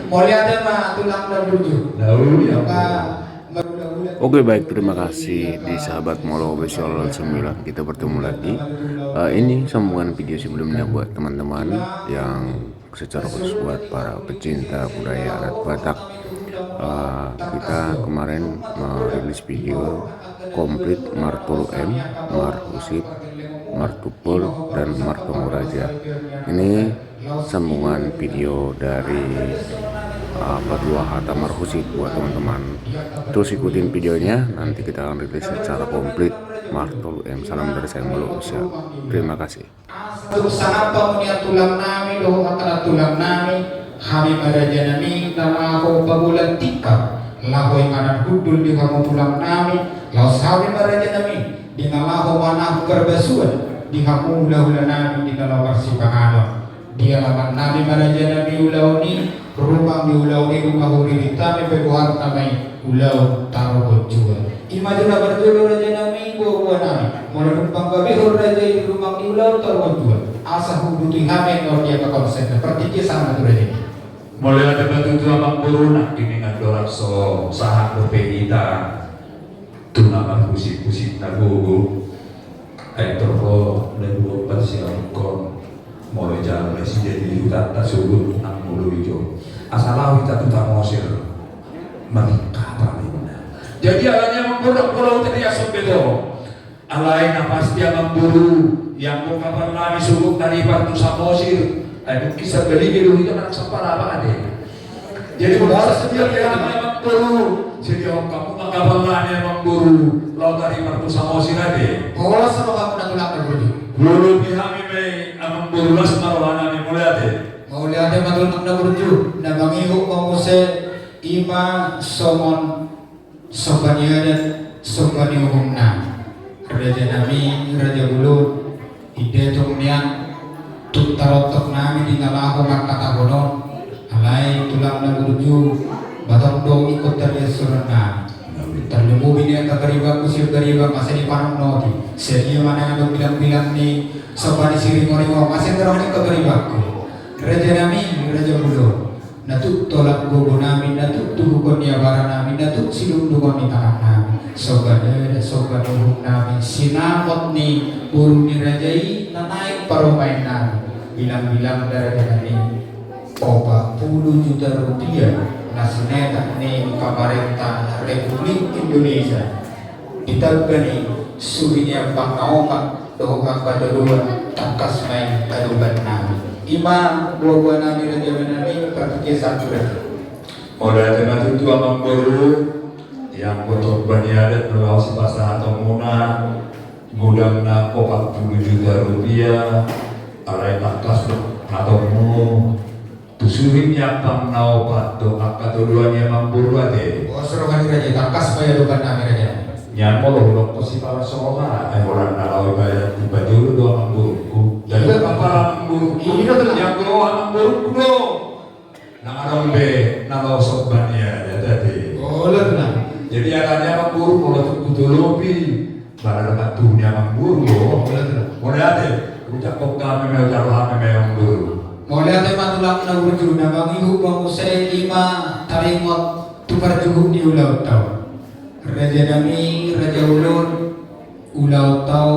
Mulia tema tulang dan lucu. Oke baik, terima kasih di sahabat Molo Official 9. Kita bertemu lagi. Ini sambungan video sebelumnya buat teman-teman yang secara khusus buat para pecinta budaya adat Batak. Kita kemarin merilis video komplit Martulu M, Marhusip, Martupul, dan Martongo Raja. Ini sambungan video dari Badua Hatta Marhusip buat teman-teman. Terus ikutin videonya, nanti kita akan rilis secara komplit Martulu M. Salam dari saya Molo Official. Terima kasih. Sangat pemunia tulang nami, doh antara tulang nami, kami meraja nami, nama aku pabulan tika, lahoy kanan hudul di kamu tulang nami, lau sawi meraja nami, di nalaho mana kerbasuan, di kamu hula-hula nami, di nalaw persipangan, di alaman nami meraja nami ulau ni, rumah di ulau ni rumah huri ditami peguhar kami ulau taruh berjual. Imajuna berjual raja nami gua nami, mulai pangkabihur raja di rumah di ulau taruh berjual. Asa hubuti kami kalau dia ke konsen seperti kisah itu raja. Mulai ada batu tua bangkuru nak dengan dorak so sahak berpegita tunangan kusik-kusik nagugu ay terko dan dua persiapan kon mulai jalan presiden di hutan tasubut nang mulu hijau asalah kita tutang mosir mereka jadi alanya memburuk pulau tadi asal bedo alai napas dia memburu yang mau kapan lagi subuk dari partu samosir ay kisah beli biru itu anak sampah apa ada jadi harus setiap yang memburu jadi kamu kapan lagi memburu laut dari partu samosir ada Kalau sama kamu nak tulang berburu buru bihami me amang buru las marwana me mulai ada Maulia de matul nak berju, na mangihu pamuse ima somon sobaniadan sobaniuhumna. Raja nami, raja bulu, ide tumnian, tutarotok nami di nalaho makatagonon, alai tulang na berju, batang dong ikut terdesuran nami. Terlemu bini kagariba kusir gariba masih di panang noti. Sedia mana yang bilang-bilang ni sobani siri ngoriwa masih terang kagaribaku. Raja nami, raja bulu, natuk tolak gogo nami, natuk tubuh niabara nami, natuk silung dua minta nami, sobada, sobada hum nami, sinamot ni burung ni rajai, naik paromain nami, bilang-bilang dari nami, 40 juta rupiah, nasineta ni pemerintah Republik Indonesia, ditagani suwinya pangkaokan, dohang padaluan, takas main taduban nami. Ima buah-buah nami raja nami praktiknya satu raja. Mulai dengan itu amang baru yang kotor bani adat berwasi pasar atau muna gudang na 40 juta rupiah arai takas atau mu tusuhimnya pang nao pato akatuduannya amang baru ade. Oh serokan raja takas bayar bukan nami raja. Yang mau loh kosi para soha orang nalau bayar tiba dulu doa amang baru. Jadi apa amang baru yang keluar amang baru kudo. Nang arombe nalau sobania ya tadi. Oh lah. Jadi adanya amang baru kalau tuh lopi barang dekat dunia amang baru. Mulai ada ucap kok kami mau jalan kami amang baru. Mulai ada matulang na urju na mangihu pangusay ima tarimot tukar juguk di ulau tau. Raja nami, raja ulun, ulau tau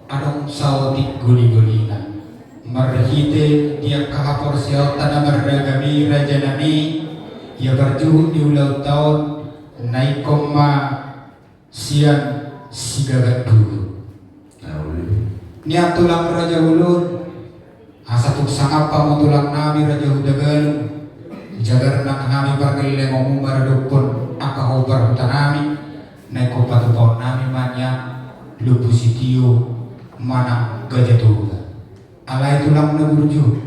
anong sautik guli-gulinan. Marhite dia kahapor siya tanah maragami raja nami, ia berjuhud di ulau tau naikom ma siyan sigagat dulu. Niat tulang raja ulun, asatuk sangapa mo tulang nami raja hudagal, jagar nang kami pagkailan ngomong maradukon akahobar hutan nami. Naik kopatu pohon nami manya lupu sitio mana gajah tuh alai tulang na burju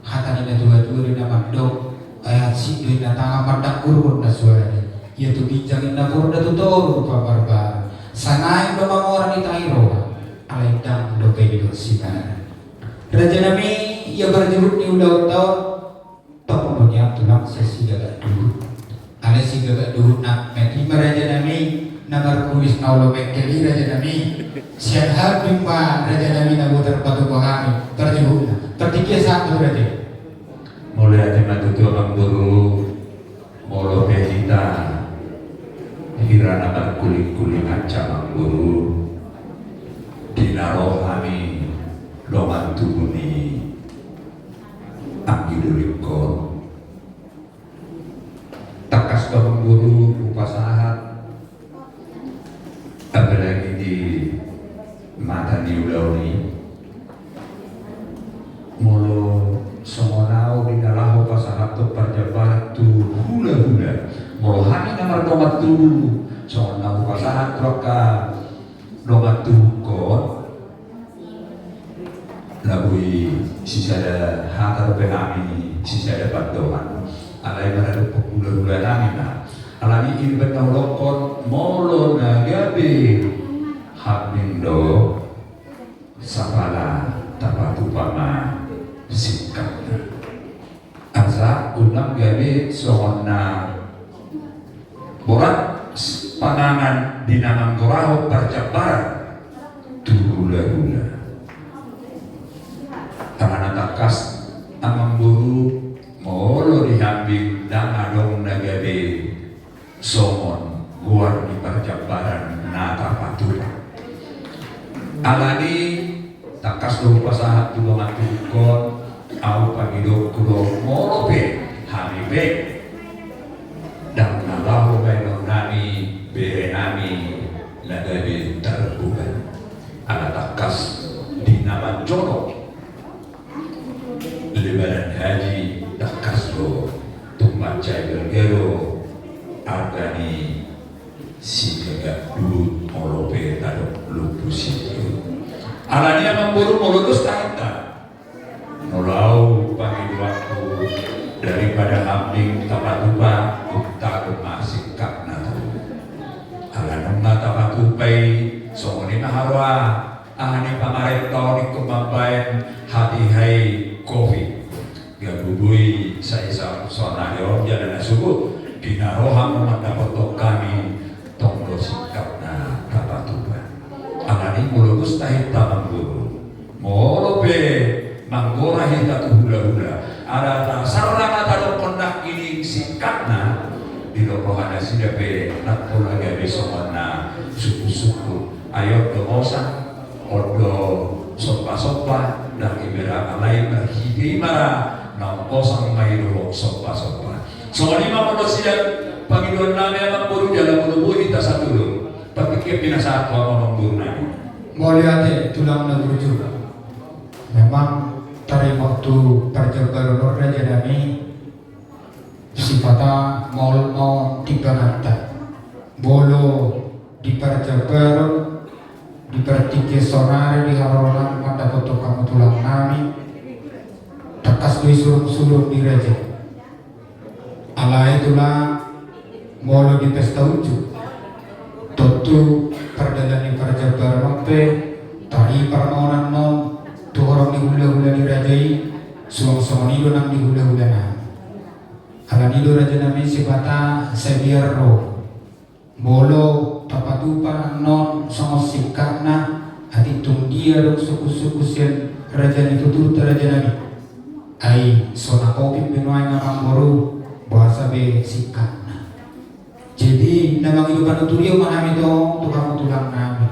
hata ni na tuwa rin na magdok ayat si na tanga mardak kurun na suara ya tu bincangin na kurun na tutoro pa barbar sanayin na mga orang ni tayo alai dang dokay dito sinar raja nami ya berjurut ni ulau tau tapon niya tulang sa sigagat dulu alai sigagat dulu na meti raja nami nagar kulis naulo mekeli raja nami sian habim ma raja nami na mutar patu bahami terjuhuna tertikya satu raja Mulai dengan itu amang baru ancamang guru dinarohani loman tubuni anggidurikon takas bang guru upasahat apalagi di mata niulauni molo songonau di nalaho pasahat tu parjabarat tu hula-hula molo hani namar domat tu songonau pasahat roka domat tu kon labui sisada hatar penami sisada pandohan alai maradu hula-hula namina alani ini betau lokon molo nagabe habindo sapala tapatupama sikapna asa unang gabi sohonna borat panangan dinamang koraho parjabaran tuhula-hula karena takas amang buru molo dihambing dan adong nagabe somon guar di parjabaran nata patura alani takas do pasahat tulungan tukon au pagido kulo morobe hamibe dan nalahu baino nami bere nami lagabe terbuka ala takas di nama jono lebaran haji takas do tumbacai bergero argani si gagak dulu morobe tado lupusi alani amang buru molodus tahita nolau pagi waktu daripada hambing tapatupa ukta masih kakna alanong na tapatupai songoni na harwa ahani pamareto ni kumambayan hati-hai kopi gabubui sa isang sonayo jalan na suku dinarohang madapotok kami tonglo sikap na tapatupa alani mulus tahita mangguru molope manggora hita hula-hula ada sarana tadok kondak ini sikapna di rohana sidape nakpola gabe somana suku-suku ayo domosan odo sopa-sopa dan ibera alai berhidimara namposang maido sopa-sopa somani mamodo sidak pangidon nami amang buru dalam bulu kita satu dulu tapi pinasa atau amang buru nami Moliate tulang negeri juga memang dari waktu perjabaran Raja Nami sifatnya mau dibanata bolo di perjabaran di pertiga sonare di harolan pada foto kamu tulang nami takas dui suruh di Raja ala itulah molo di pesta ujuk tentu perdana perjabaran mampe tari permohonan non tuh orang di hula-hula dirajai suang-suang nido nang di hula-hula na ala nido raja nami sifata sebiarro bolo tapatupa non sama sikap na hati tung dia dok suku-suku sian raja itu turut raja nami ai sona kopi benuai ngamang boru bahasa be sikap na jadi namang hidupan uturio manami to tukang tulang nami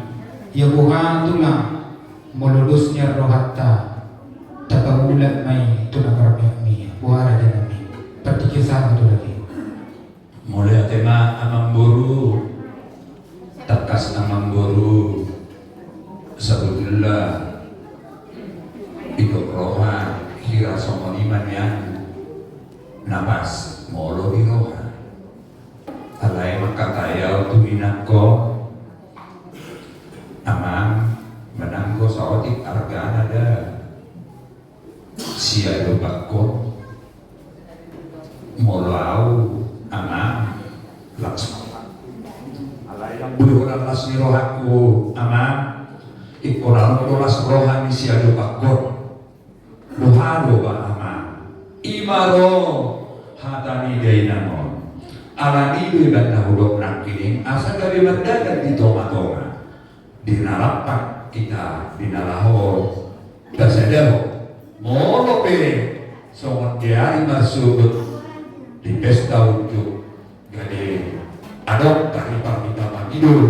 ya bukan tulang molulusnya rohatta tatamulat mai tunakarami buara janami pertikisah itu lagi mulai tema amang buru takas amang buru sebetulnya hidup roha kira somoniman yang napas molo di roha alai makataya tuminako amang menanggo saotik argaan ada siado bakko molau amang laksana alai yang bulu las ni rohaku amang ikoran kolas rohani siado bakko luhado ba amang imaro hatani dainamon alani beban nahudok nakiling asa gabi mendadak di toma-toma dinalapak kita dinalaho tersedero molo pe songon diari masuk di pesta ujuk gade adok kari pamita magidul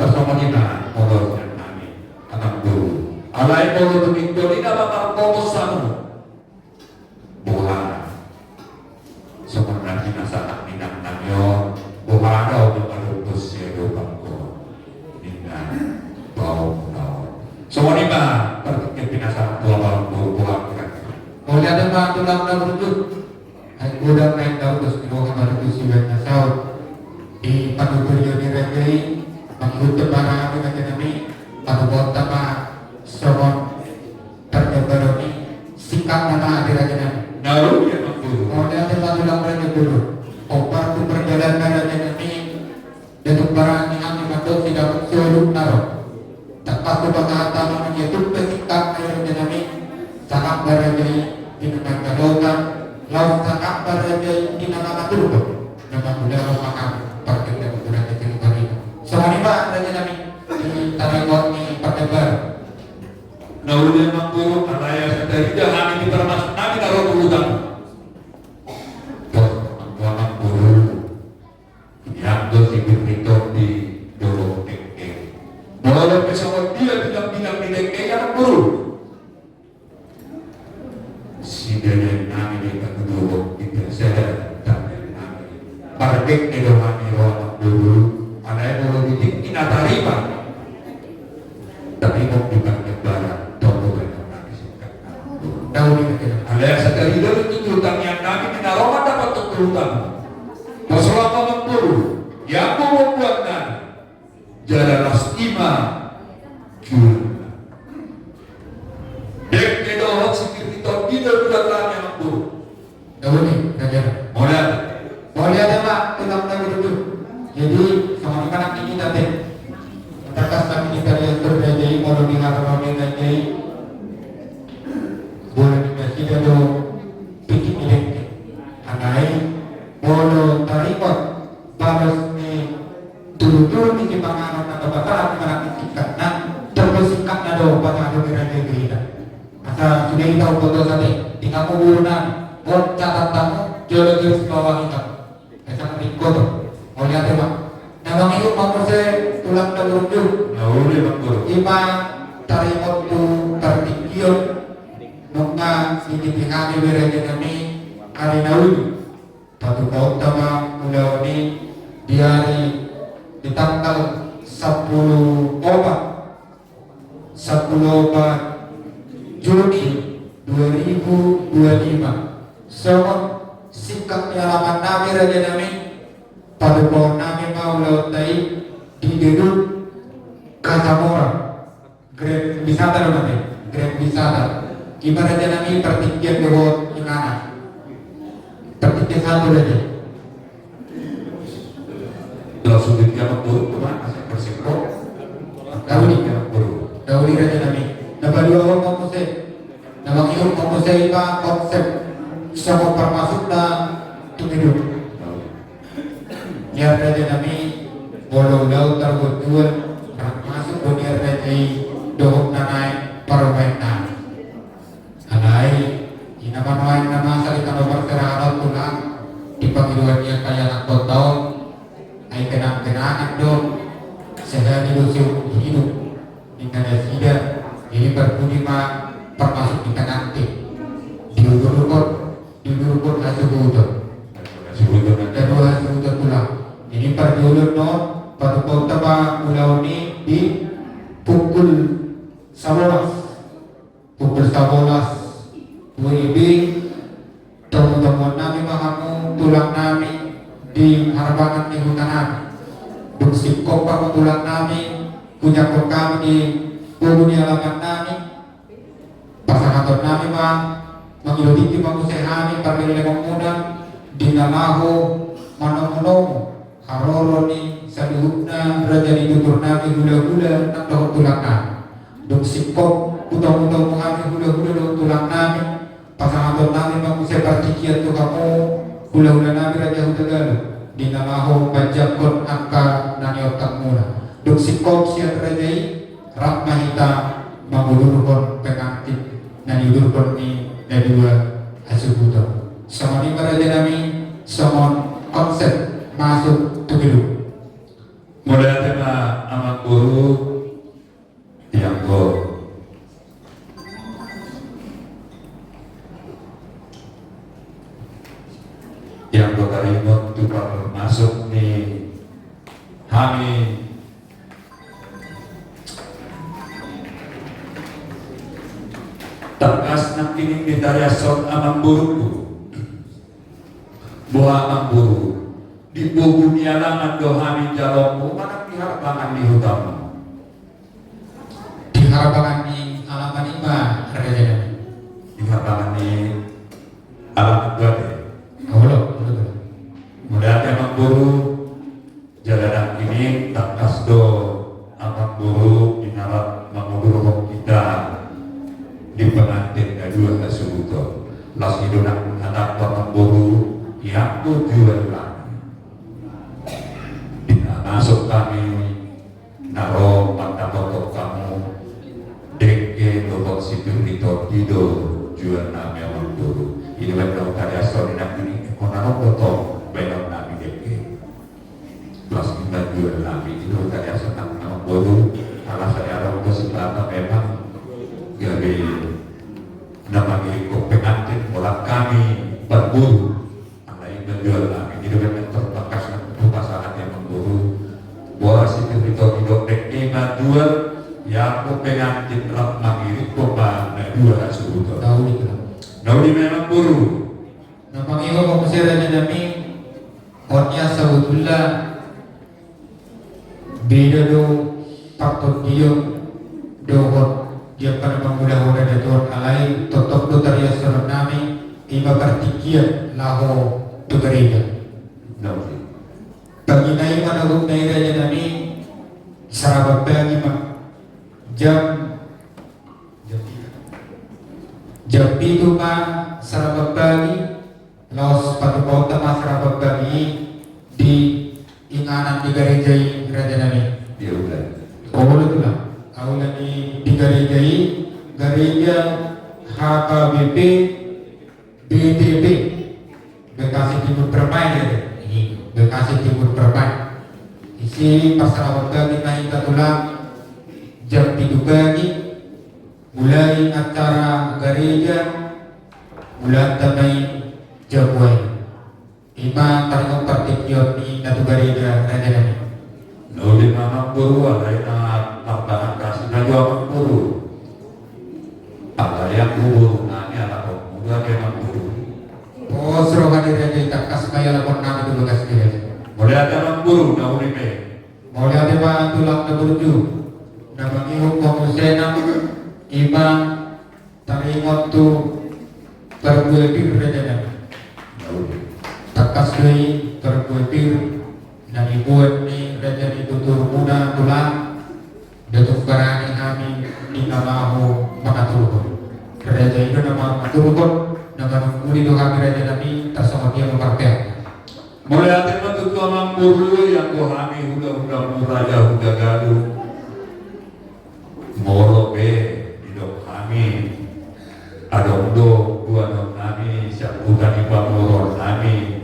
bersama kita molor dan kami anak guru alai molo tuming doli na mamarkoto samu buhana sebenarnya kinasanak minang namyo buhana o mamalupos siya lupang ko hingga bau semua ini mah pertikip pinasanak dua malam buah Kalau ada mah tulang na berujud, ay kuda main daw terus kinuha ka rin si Wet na South. Di panutuloy ni Regay, manggutom para kami na kami, panubota pa somon terkebaro ni sikap na naatira ka namin. naruh ya makbul Kalau ada mah tulang na dulu, opar tu perjalanan na kami, datuk barang ni kami matot tidak bersuluk naro. Tepat tu pangata naman itu pesikap na kami, sakap barangay dinamagkalotan, laut sakap barangay dinamagkatulog, namagularo makam, parkit na muna kita lumarin. So, ano ba, raya namin, di taragot ni Pagkabar. naruh ya makbul alaya sa tarida kami dipermasuk kami naruh tulutang Tuan makbul yang si Birito di Dorong Tengke mulai pesawat dia bilang-bilang di Tengke yang guru si Deden nami di Dorong Tengke saya tak nami parkek di Dorong Makbul alaya Dorong Tengke ina tarima tapi mau dipakai barang toko dan kami singkat Daun ni kita. alaya sa tarida itu tulutang yang kami minaroma dapat tulutang Masalah makbul yang membuat nani jalan lastima jurnal dek kedohok sikir kita tidak berdatangnya makbul Daun ni, raya. modal Boleh ada mak, tulang na berujud. Jadi, sama anak ini tadi, terkas kami kita lihat berbeda, mau diharapkan lagi, boleh dikasih dulu, pikir milik, anai, bolo tarikot, balas ni dulu ni panganan atau bataran anak tingkat, nah terbesikap na do pada ada berada kita. Asal sudah tahu foto tadi, tinggal kuburan, buat catat tamu, geologis bawah kita. Esa berikut, mau lihat ya pak. Nabang itu mau saya tulang dan berujung. nauli makbul Ima tarikot tu tertikion, nunga sinipihani berada kami, hari nauli. Patu kota mah pulau ini di hari di tanggal 10 obat Juni 2025. Semua sikap nyalaman nami raja nami pada pohon nami mau laut tai di gedung Casamora Grand Wisata namanya Grand Wisata gimana raja nami pertikian lewat Inana pertikian satu raja langsung dia makbul kemana saya persikro Daudi makbul Daudi raja nami nabadua orang komposek nabang komposek ipa konsep sama termasuk dan hidup. Niat raja nami bolo laut terbuat masuk dunia raja dohok nanai permainan. Alai inaman wain nama salita nomor terharat tulang di panggilannya kaya nak tahun. Ai kenang-kenangan dong sehari hidup dengan sida ini berbudima termasuk di kananti diurut hasubuto kedua hasubuto pulang ini perdiulun no pada kota pa pulau ini di pukul 11 WIB teman-teman nami mahamu tulang nami di harapan di hutan nami bersih kopak tulang nami punya kami di kubu halaman nami pasangan nami mah mengiloti pangusehani pamilih muda dinamaho manomono haroroni saduhna raja ditutur nami gula-gula nak dohok tulang nami duk sikop utang-utang mengambil gula-gula dohok tulang nami pasangan nami manguseh partikian tu kamu gula-gula nami raja hutagalu dinamaho panjakon angka nani otak mula duk sikop siat rajai rahmahita mangulurkon pengantin nani udurkon ni dua hasubuto sama ni raja nami sama konsep masuk tugilu modal tema amakbul nak kini ditariason amang buruku buah amang buru di buku nialangan dohami jalongmu mana pihak bangan di hutamu di harapan di alaman ima Raja Dami. di harapan di alam kuat Allah. mudah amang buru jalanan ini tak kasdo amang buru inarat manguduruk kita di pengantin kedua tersebut las hidup anak amang buru yang tujuan lagi masuk kami naro mata kotor kamu deke lobok sipil dito tido jual nami amang buru ini benar karya story nak ini konaro kotor benar nami deke plus kita jual nami itu karya senang amang buru kalau saya orang keseberapa memang jadi nama milik pengantin pola kami berburu alai menjual nami itu benar terbekas pasangan yang memburu bahwa si Krito hidup dekima dua yang pengantin rak mangirit koma na dua subuto Tahu itu. naudi memang buru Namang iwa ko kasi Raja Dami Konya sabutullah beda do patut dia dohot dia pada mengmudah-mudah dari Tuhan alai totok do tarias surat nami ima pertikian laho tu gereja naudi bagi nai mana guk nai Raja Dami sarabat bagi ma jam itu ma sarabat bagi laos patu kota ma sarabat bagi di inganan di gereja Raja Dami. dia udah Oh itu lah. Awalnya di gereja HKBP BTP Bekasi Timur Permai ini Bekasi Timur Permai isi pasar bagi naik tulang jam 3 pagi mulai acara gereja bulan tamai jabuai ima tarik partikion di datu gereja Raja Dami. naudi memang buru ada yang tambahan kasih naju amang buru ada yang buru nani anak muda memang buru Oh, suruh hadir Raja takas kaya lapor nami dulu kasih gereja. boleh ada amang buru naudi me Mau lihat apa tulang kebuju nama ihuk pemusenam ima tarimot tu perbuatir Raja Dami naudi takas dui perbuatir dan ibuat ni Raja ditutur muda tulang datuk barani kami di namahu makaturukun Raja itu nama makaturukun nama nungkuli doa kami Raja Dami tersama dia memperpek. mulai hati menutu amang buru yang kuhami hula-hula muraja huda galuh moro be hidup kami adong-do dua dong kami siap bukan iba moro kami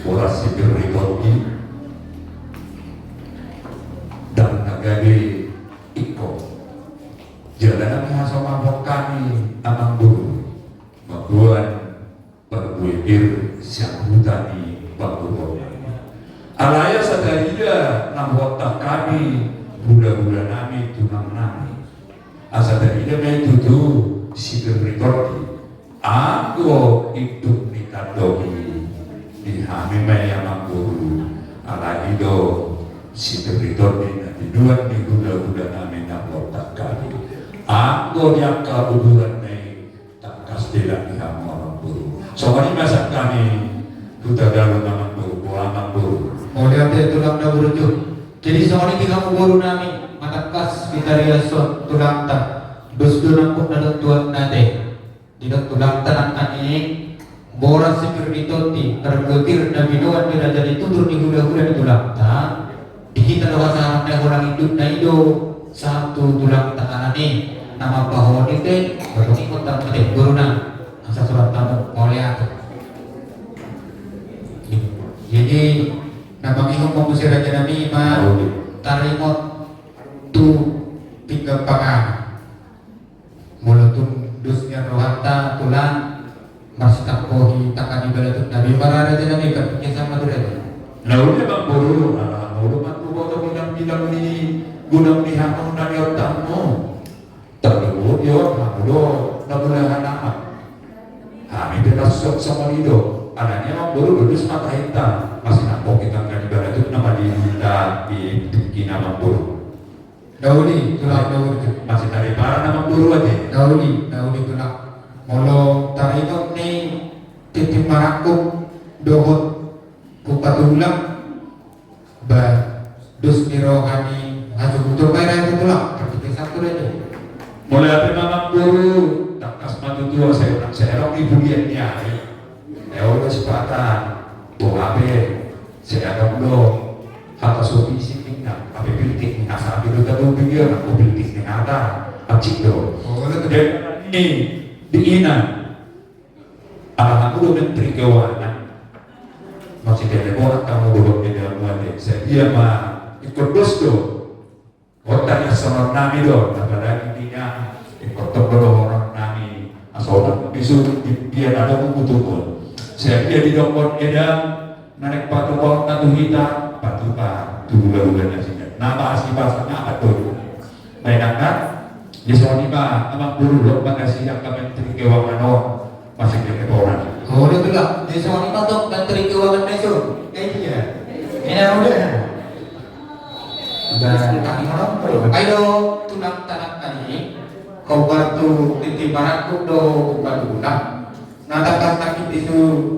boras sipir rikoti dan nagagi iko jalanan masa mabok kami amang buru mabuan berbuir siap hutani Bangku alaya sadariya nang watak kami budak-budak nami tunang nami asadariya may tutu sipir rekordi ako itu nikadogi di hami may amang guru alaya do sipir rekordi na dinuan ni budak-budak nami nang watak kami ako yang kabuduran may takas dila ni hami amang guru so kani masak kami Tuta dalam amang buru, amang buru. Mau lihat ya tulang dah berujuk. Jadi soalnya tiga guru nami matakas kita riason tulang tak. Dus dunang pun ada tuan nade. Tidak tulang tanang ani. Boras sipir ditoti tergetir dan minuan tidak jadi tutur di gula-gula di tulang tak. Dihita doa saham orang hidup na ido satu tulang tangan ani. Nama bahwa itu baru ikut tangan guru nang. Asa surat tamu mau lihat. Jadi nama ihung mengusir Raja Dami ma tarimot tu tiga pangan mulutun dusnya rohanta tulang mastak pohi takkan ibadatun Nabi para Raja Dami berpikir sama tu Raja. Lalu dia bang buru, lalu matu bodoh bidang ini gunung di hamun dan yotamu. Terlalu dia hamulo nabulahan amat. Kami berkasut sama lido. Anaknya memang baru lulus mata hitam. Masih nampak kita kan ibarat itu nama di nama buru. Daudi, tulang Daudi. Masih dari para nama buru aja. Daudi tulang. Molo tarito ni titip marakuk dohot kupatulang ba dus nirohani hasil betul bayar itu tulang. Tapi satu aja. Mulai apa nama buru? Tak kasmat itu saya orang ibu dia. Ya udah sepatah. Buabe saya ada belum kata sopi sih tinggal apa pilih asal itu tahu dia aku pilih nih ada acik do ini di ina aku udah menteri keuangan masih telepon kamu belum di dalam wajib saya mah ikut bos do otaknya sama nami do apalagi intinya ikut tebel orang nami asal orang bisu dia ada kukutukun saya dia di dokter edam narik batu bawang tatu hitam batu pak tubuh-tubuhnya sih nama asli bahasanya apa tuh bayangkan di Saudi mah emang dulu loh makasih yang Menteri Keuangan masih di orang Oh udah tuh lah di Saudi mah tuh Menteri Keuangan itu kayak dia ini udah ayo tulang tanah kali kau batu titik baratku do batu natakan sakit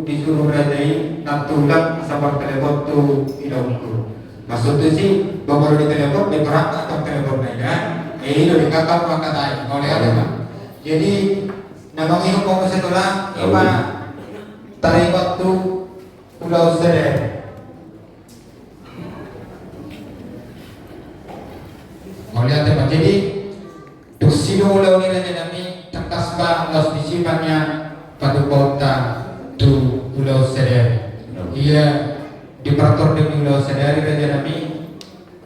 disuruh rajai tulang sabar telepon tu hidupku maksudnya sih baru di telepon di berat atau telepon aja itu di kakak maka tadi oleh ada kan jadi nama ini mau ke sekolah ima tarik waktu pulau Seder oleh ada kan jadi tusido pulau ini aja kami tekas bang los disipannya pada kota tu Pulau Seder. Ia diperatur di Pulau Seder Raja Nabi.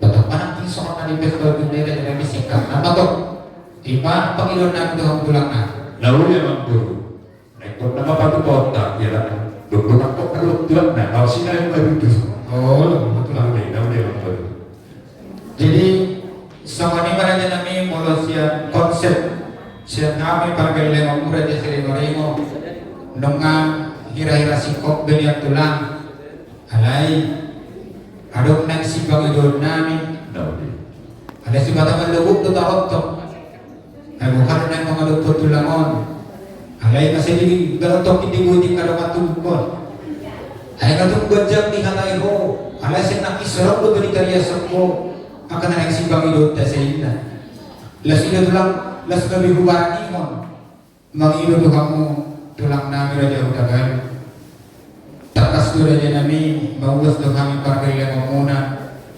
Betul mana di soal di festival dunia Raja Nabi singkat. Apa tuh? Ima pangilon nabi tuh pulang nah. Lalu dia mampu. Naikut nama pada kota dia lah. Beberapa kok kalau tuan nah kalau sini yang baru tu. Oh betul lah. Lalu dia mampu. Jadi sama ni Raja Nabi mulai siap konsep siap kami pakai lewat Raja Seri Marimo. Nonga hira-hira sikok beliak tulang alai adok nang sibang idol nami ada si bataman lubuk tu tahok tu ay bukan nang mga lubuk tulangon alai kasi di galotok hindi buti kalau matugkon ay katong gajang di halay ho alai si nakisarap do bali kariya sakko akan nang sibang idol ta sa ina las ina tulang las gabi hubarani mo mangilo tu kamu tulang nami raja udagan takas tu raja nami bawas do kami parkai lema muna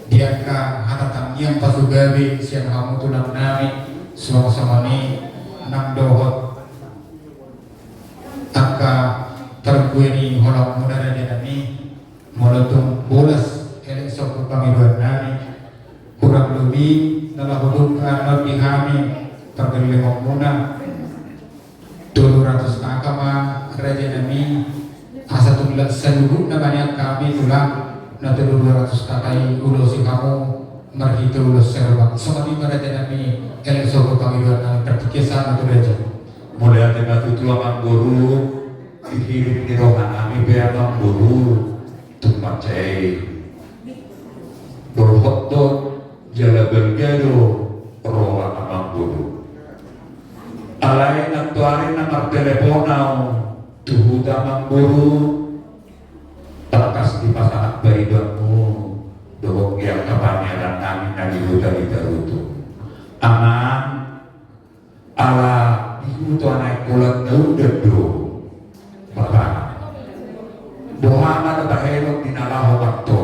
diangka hatatang yang pasugabi siang kamu tulang nami sama-sama ni nang dohot angka terkuini holang muna raja nami molotung bolas eleng sok pangiluan nami kurang lebih dalam hudukan lebih kami parkai lema muna 200 kakama raja nami asa tulang seluruh namanya kami tulang na 200 kakai ulo si kamu marhito ulo serba semati raja nami eleng sogo pangiluan na tertikisan atau raja Mulai ada batu tua mangguru dihirup di rohan kami biar mangguru tempat cai berhotot jala bergado rohan mangguru alai nantuari nomor teleponau tuhuda mangguru takas di pasangan baridonmu dohok yang kepanyaran kami nadi huda di darutu aman ala dihutu anak kulat udah do bapak dohana ada helok di nalaho waktu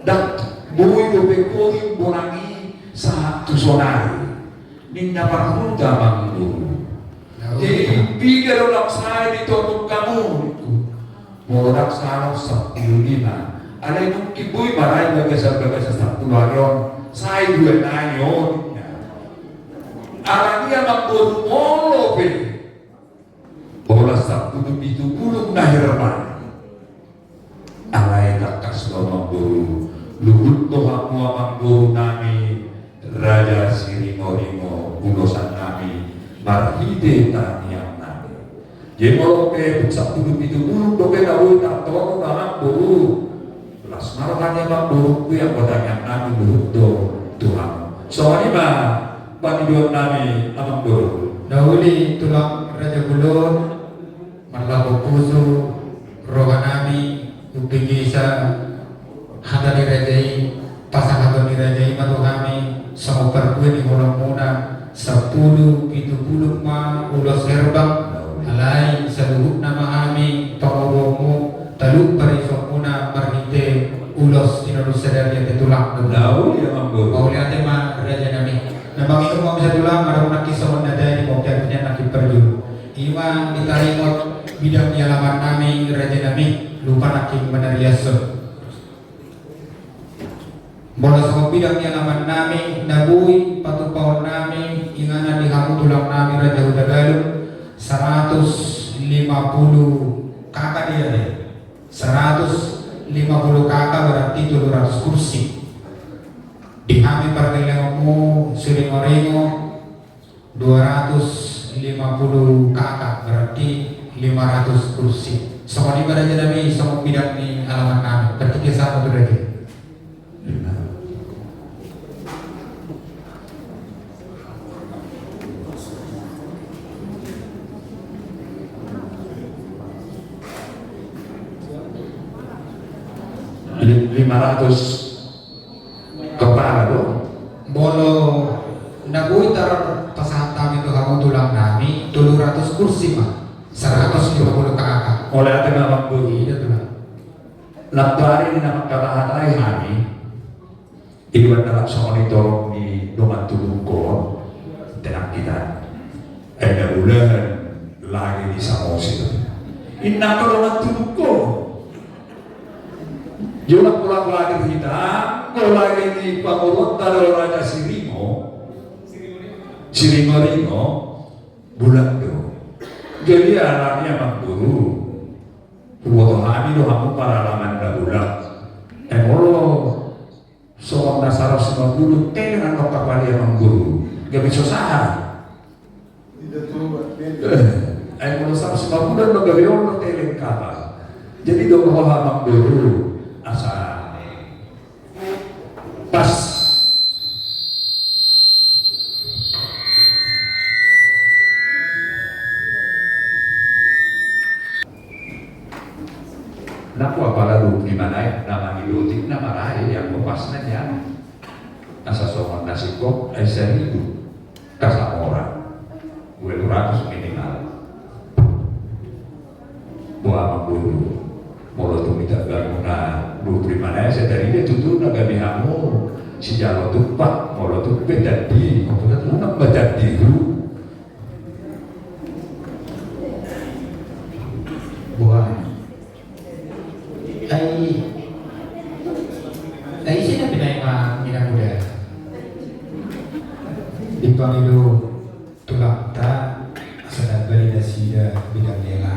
dan bui dobe koi bonangi saat tu sonari ninda parhuta mangguru jadi pikir ulang saya ditutup kamu morak sarang 15 ada yang kibui marai bagai satu larion saya dua nayon alangnya mangguru molo pe bola sabtu begitu puluh nahirman alai kakas lo mangguru luhut toha mua mangguru nami raja sirimo-rimo ulosan nami marhide taniang nami Jadi kalau ke pusat dulu itu dulu doke tahu tak tahu dalam buru. Las marokannya bang buru itu yang bertanya nabi buru do Tuhan. Soalnya mah paniduan nabi abang buru. Dahuli tulang Raja Gulon, Malabo Puso, Rohanami, Upigisa, Hadani Rajai, Pasang Hadani Rajai, Matuhami, sama perpuen di Mulang Muna, 10, 70 ma, ulos herbang, alai, seluruh nama kami, Pangobomu, Taluk Parisok Muna, Marhite, ulos, tinurus sadar yang tetulang. Lalu ya bang buru. Mau lihat tema Raja Nami. Nabang itu mau bisa tulang, marah nakis sama nada di bawah jadinya nakis perju. Iwan ditarimot bidang alamat nami Raja Nami lupa nakis menariaso. Bola sama bidang alamat nami nabui patu pawon nami ingana di kamu tulang nami Raja Udagalu 150 kakak dia deh. 150 kakak berarti 200 kursi. Di kami pergelemu sering orengo 250 kakak berarti 500 kursi. Semua di Raja Nabi semua bidang di alamat kami berarti kisah satu lagi. Ratus kepala tuh. Bolo nabui tar pasahat kami itu kamu tulang nami 200 kursi mah 150 kakak. Oleh ate bang buru. Iya tulang. Laktari ni nama katahatai hani iwan dalam soal itu ni doman tubuh ko tenang kita ada bulan lagi di Samosi inna ko doman tubuh ko jual pulang lagi kita ko lagi di Pangurut taruh Raja Sirimo bulan tu jadi anaknya bang guru Buat kami do kamu para laman dagulang. Molo soal dasar semua dulu dengan dokter pada yang guru. Gak bisa saha. Molo sama semua bulan do gawe ono teleng kapal. Jadi do kalau hamang guru asal pas naku apala lu gimana ya nama hidup nama raya yang lepasnya ya asa soal nasi kok ay 1.000 kasar orang 200 minimal buah mambulu molo tu minta ganguna lu gimana ya saya dari dia tutup naga bihamu si jalo tupak molo tu bedadi nak bedadi dulu Buah ay sino pinay mga muda di Pangilo tulakta sa nagbali na sila bilang nila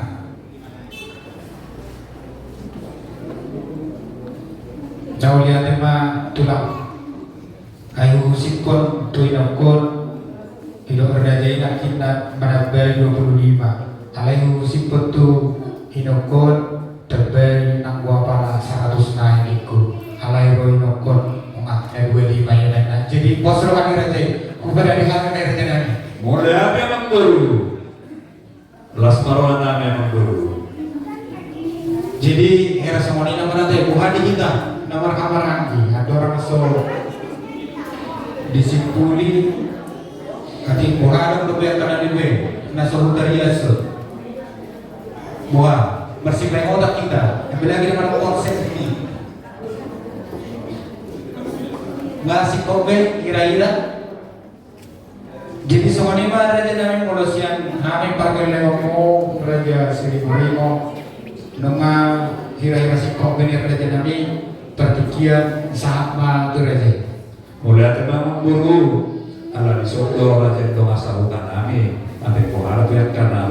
naulihan ma tulak ay husipon tuinakon ilo erdajay na kinat managbali 25 alay husipon tu hinokon terbay ng para 100 na ikut alay roy nokon umat ay 25 yan na jadi bos ro kami raja kubada di kami raja nani mulai apa yang guru las marwana memang guru jadi era semua ini nama nanti buah di kita nomor kamar angki ada orang so disipuli kati buah ada berbeda karena di gue naso hutariaso buah bersih otak kita yang lagi dengan konsep ini ngasih kobe kira-kira jadi semua ini mah raja namin polosian kami pakai lewamu raja Sirimo nunga kira-kira si kobe ni raja namin pertikian sama tu raja mulai memang guru ala disoto raja itu asal hutan kami nanti pohara tu yang karena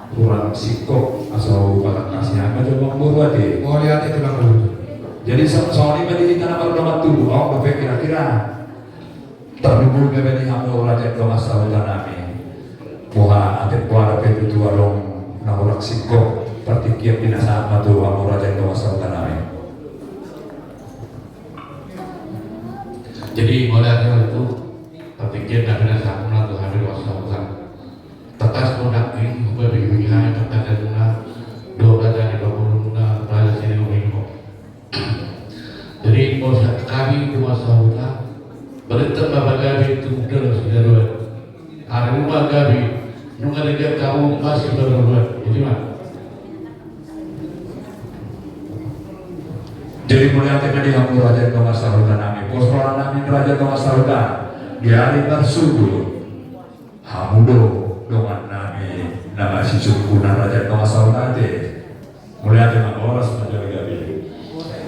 kurang sikok asal bakat kasihan aja bang guru ade mau lihat itu lah dulu jadi soalnya beli tanah baru nomor tuh oh bapak kira-kira terhubung beli kamu raja itu asal hutan kami buah ade buah ada itu dua dong naulak singko partikiap pinasama tu amo raja itu masal tanami. Jadi oleh itu terpikir dan benar sama tuh hadir wassalam. Tetas produk ini berbingungan tetas dan benar dua raja di bawah raja sini menginfo. Jadi proses kami itu wassalam berita bapak gabi itu dalam sejarah. Hari rumah gabi nunggu dekat kamu masih berbuat. Jadi mana? Jadi mulai tadi kamu raja itu masal tanami. Posrolan nami raja itu masal di hari bersubuh. Hamudo dengan nami nama si sukunan raja itu masal nanti. Mulai dengan oras menjadi gabi.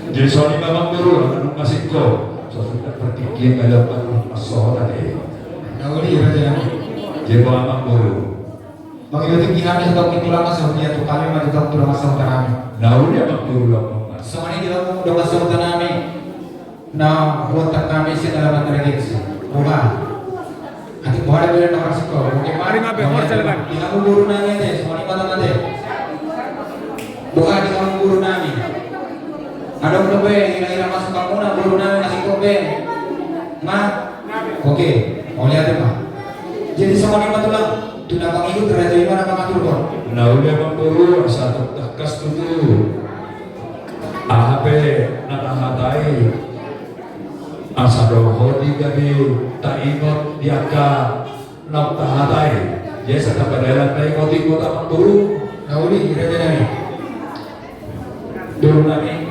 Jadi soalnya memang guru anu masih kau. Sesudah pertikir kalau masuk tadi. Nauli raja nami. Jadi memang guru. Bagi itu kihamnya sedang itu lama sebenarnya tu kami maju tak tu lama sebentar kami. Nauli memang guru lama. Semuanya dia mau doa sebentar kami. Nah, buat tak kami sih dalam antara rumah. Nanti boleh beli nomor sekolah. Mungkin mari ngapain? Orang jalan. Di kamu guru nanya deh. Semuanya mana nanti? Bukan di kamu guru nami. Ada kobe, kira-kira masuk kamu na guru nami nasi kobe. Nah, oke. Mau lihat apa? Jadi semuanya matulah. Tidak mengikut raja lima nama matur kok. Nauli memang guru satu takas tutu. AHP natahatai asado hodi gabi tak ingot diaka nak tahatai jadi serta pada tai koti kota mangkuru Nauli raja nami. dulu nami